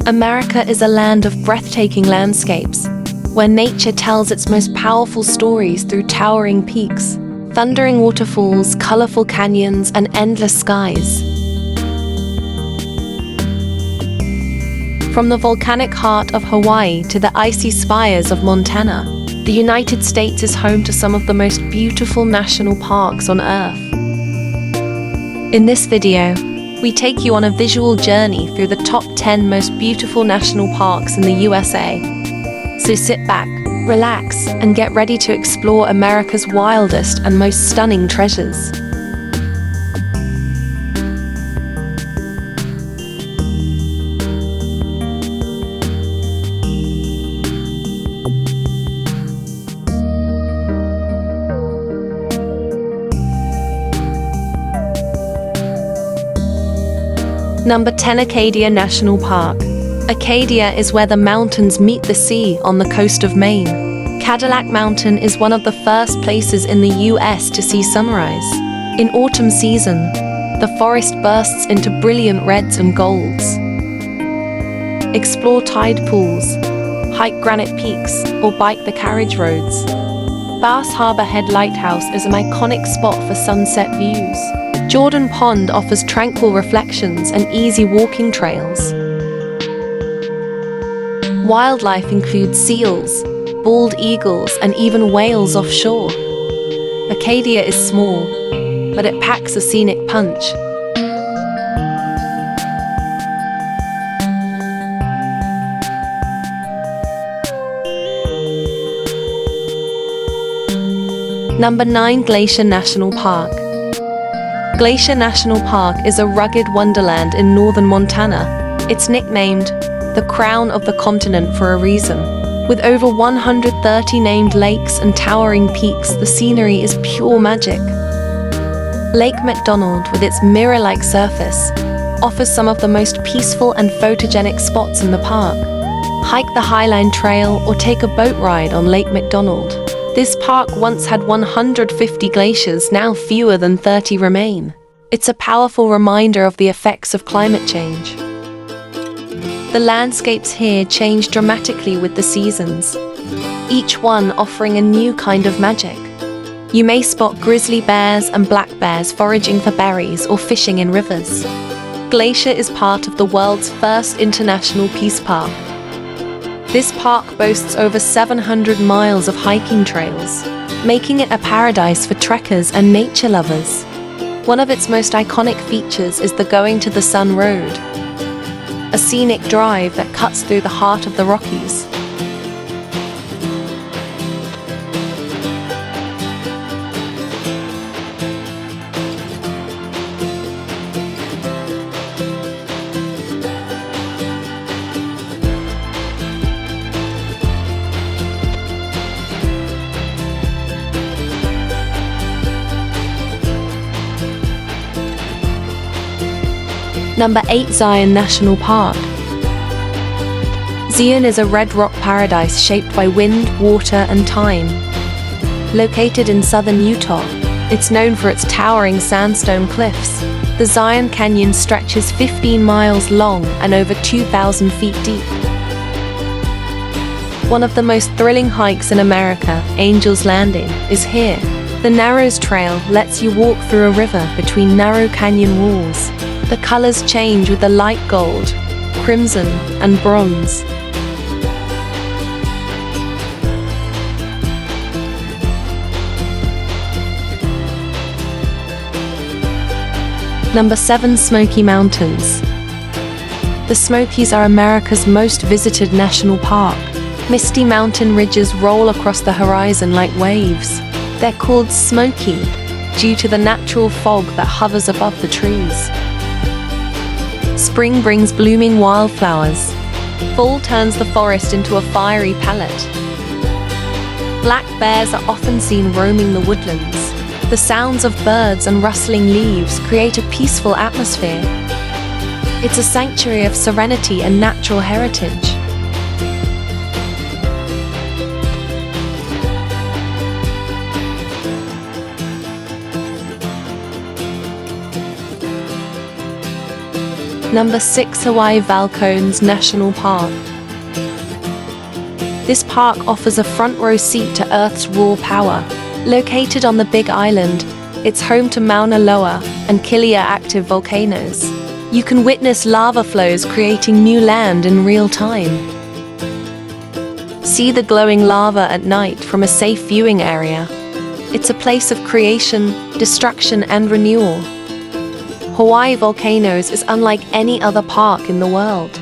America is a land of breathtaking landscapes, where nature tells its most powerful stories through towering peaks, thundering waterfalls, colorful canyons, and endless skies. From the volcanic heart of Hawaii to the icy spires of Montana, the United States is home to some of the most beautiful national parks on Earth. In this video, we take you on a visual journey through the top 10 most beautiful national parks in the USA. So sit back, relax, and get ready to explore America's wildest and most stunning treasures. Number 10. Acadia National Park. Acadia is where the mountains meet the sea on the coast of Maine. Cadillac Mountain is one of the first places in the US to see sunrise. In autumn season, the forest bursts into brilliant reds and golds. Explore tide pools, hike granite peaks, or bike the carriage roads. Bass Harbor Head Lighthouse is an iconic spot for sunset views. Jordan Pond offers tranquil reflections and easy walking trails. Wildlife includes seals, bald eagles, and even whales offshore. Acadia is small, but it packs a scenic punch. Number 9. Glacier National Park. Glacier National Park is a rugged wonderland in northern Montana. It's nicknamed the crown of the continent for a reason. With over 130 named lakes and towering peaks, the scenery is pure magic. Lake McDonald, with its mirror-like surface, offers some of the most peaceful and photogenic spots in the park. Hike the Highline Trail or take a boat ride on Lake McDonald. This park once had 150 glaciers, now fewer than 30 remain. It's a powerful reminder of the effects of climate change. The landscapes here change dramatically with the seasons, each one offering a new kind of magic. You may spot grizzly bears and black bears foraging for berries or fishing in rivers. Glacier is part of the world's first international peace park. This park boasts over 700 miles of hiking trails, making it a paradise for trekkers and nature lovers. One of its most iconic features is the Going to the Sun Road, a scenic drive that cuts through the heart of the Rockies. Number 8. Zion National Park. Zion is a red rock paradise shaped by wind, water, and time. Located in southern Utah, it's known for its towering sandstone cliffs. The Zion Canyon stretches 15 miles long and over 2,000 feet deep. One of the most thrilling hikes in America, Angel's Landing, is here. The Narrows Trail lets you walk through a river between narrow canyon walls. The colors change with the light gold, crimson, and bronze. Number 7. Smoky Mountains. The Smokies are America's most visited national park. Misty mountain ridges roll across the horizon like waves. They're called smoky due to the natural fog that hovers above the trees. Spring brings blooming wildflowers. Fall turns the forest into a fiery palette. Black bears are often seen roaming the woodlands. The sounds of birds and rustling leaves create a peaceful atmosphere. It's a sanctuary of serenity and natural heritage. Number 6. Hawaii Volcanoes National Park. This park offers a front row seat to Earth's raw power. Located on the Big Island, it's home to Mauna Loa and Kilauea active volcanoes. You can witness lava flows creating new land in real time. See the glowing lava at night from a safe viewing area. It's a place of creation, destruction, and renewal. Hawaii Volcanoes is unlike any other park in the world.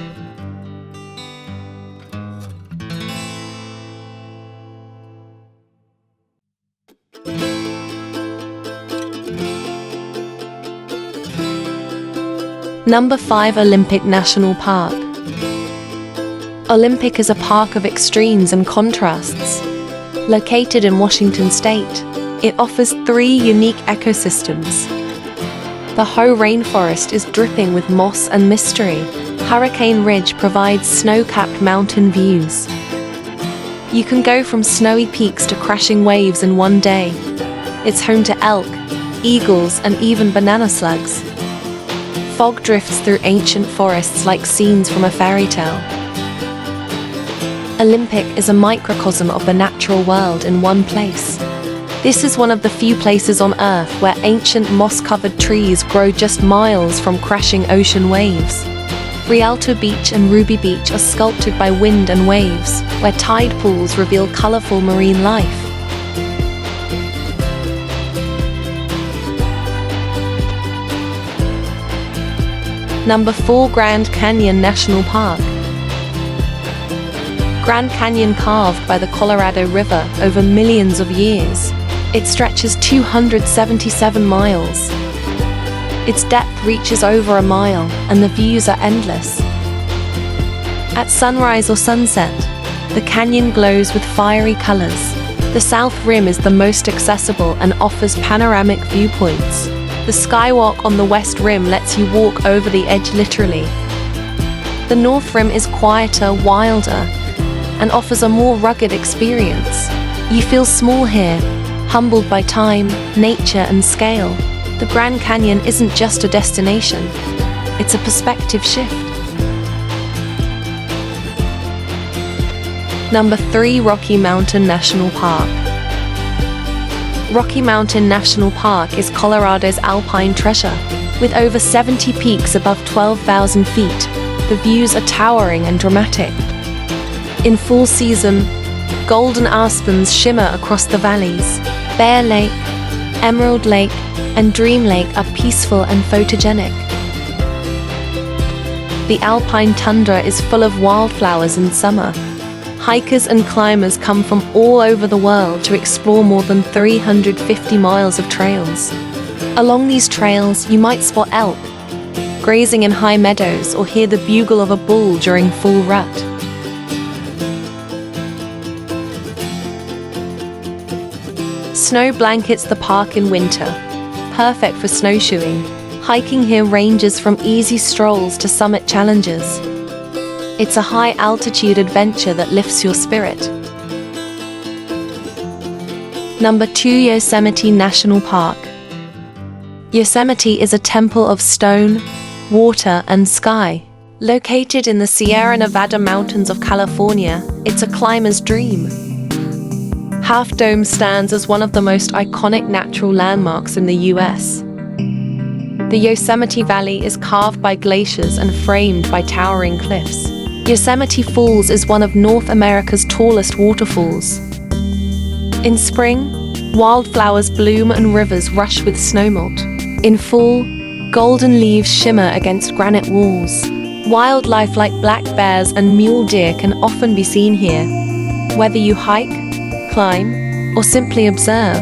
Number 5. Olympic National Park. Olympic is a park of extremes and contrasts. Located in Washington State, it offers 3 unique ecosystems. The Hoh rainforest is dripping with moss and mystery. Hurricane Ridge provides snow-capped mountain views. You can go from snowy peaks to crashing waves in one day. It's home to elk, eagles, and even banana slugs. Fog drifts through ancient forests like scenes from a fairy tale. Olympic is a microcosm of the natural world in one place. This is one of the few places on Earth where ancient moss-covered trees grow just miles from crashing ocean waves. Rialto Beach and Ruby Beach are sculpted by wind and waves, where tide pools reveal colorful marine life. Number 4. Grand Canyon National Park. Grand Canyon, carved by the Colorado River over millions of years. It stretches 277 miles. Its depth reaches over a mile, and the views are endless. At sunrise or sunset, the canyon glows with fiery colors. The south rim is the most accessible and offers panoramic viewpoints. The skywalk on the west rim lets you walk over the edge literally. The north rim is quieter, wilder, and offers a more rugged experience. You feel small here, humbled by time, nature, and scale. The Grand Canyon isn't just a destination, it's a perspective shift. Number 3. Rocky Mountain National Park. Rocky Mountain National Park is Colorado's alpine treasure. With over 70 peaks above 12,000 feet, the views are towering and dramatic. In full season, golden aspens shimmer across the valleys. Bear Lake, Emerald Lake, and Dream Lake are peaceful and photogenic. The alpine tundra is full of wildflowers in summer. Hikers and climbers come from all over the world to explore more than 350 miles of trails. Along these trails, you might spot elk, grazing in high meadows, or hear the bugle of a bull during full rut. Snow blankets the park in winter, perfect for snowshoeing. Hiking here ranges from easy strolls to summit challenges. It's a high-altitude adventure that lifts your spirit. Number 2. Yosemite National Park. Yosemite is a temple of stone, water, and sky. Located in the Sierra Nevada mountains of California, it's a climber's dream. Half Dome stands as one of the most iconic natural landmarks in the U.S. The Yosemite Valley is carved by glaciers and framed by towering cliffs. Yosemite Falls is one of North America's tallest waterfalls. In spring, wildflowers bloom and rivers rush with snowmelt. In fall, golden leaves shimmer against granite walls. Wildlife like black bears and mule deer can often be seen here. Whether you hike, climb, or simply observe,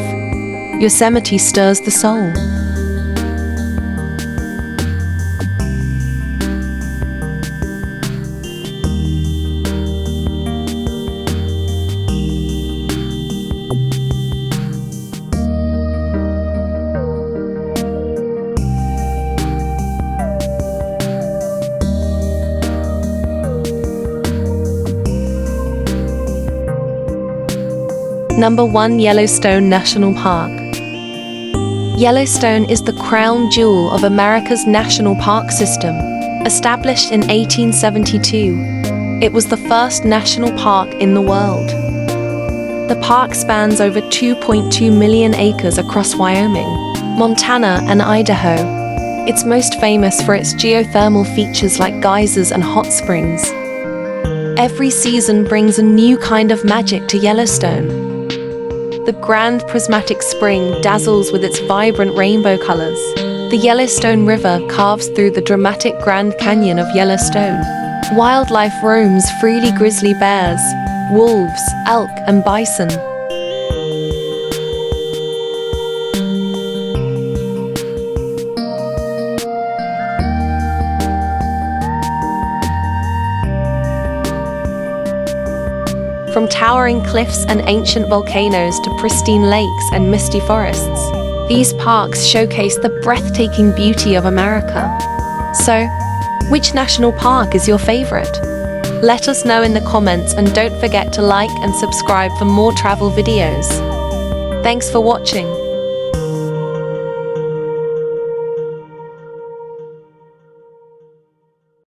Yosemite stirs the soul. Number 1. Yellowstone National Park. Yellowstone is the crown jewel of America's national park system. Established in 1872, it was the first national park in the world. The park spans over 2.2 million acres across Wyoming, Montana, and Idaho. It's most famous for its geothermal features like geysers and hot springs. Every season brings a new kind of magic to Yellowstone. The Grand Prismatic Spring dazzles with its vibrant rainbow colors. The Yellowstone River carves through the dramatic Grand Canyon of Yellowstone. Wildlife roams freely: grizzly bears, wolves, elk, and bison. From towering cliffs and ancient volcanoes to pristine lakes and misty forests, these parks showcase the breathtaking beauty of America. So, which national park is your favorite? Let us know in the comments, and don't forget to like and subscribe for more travel videos. Thanks for watching.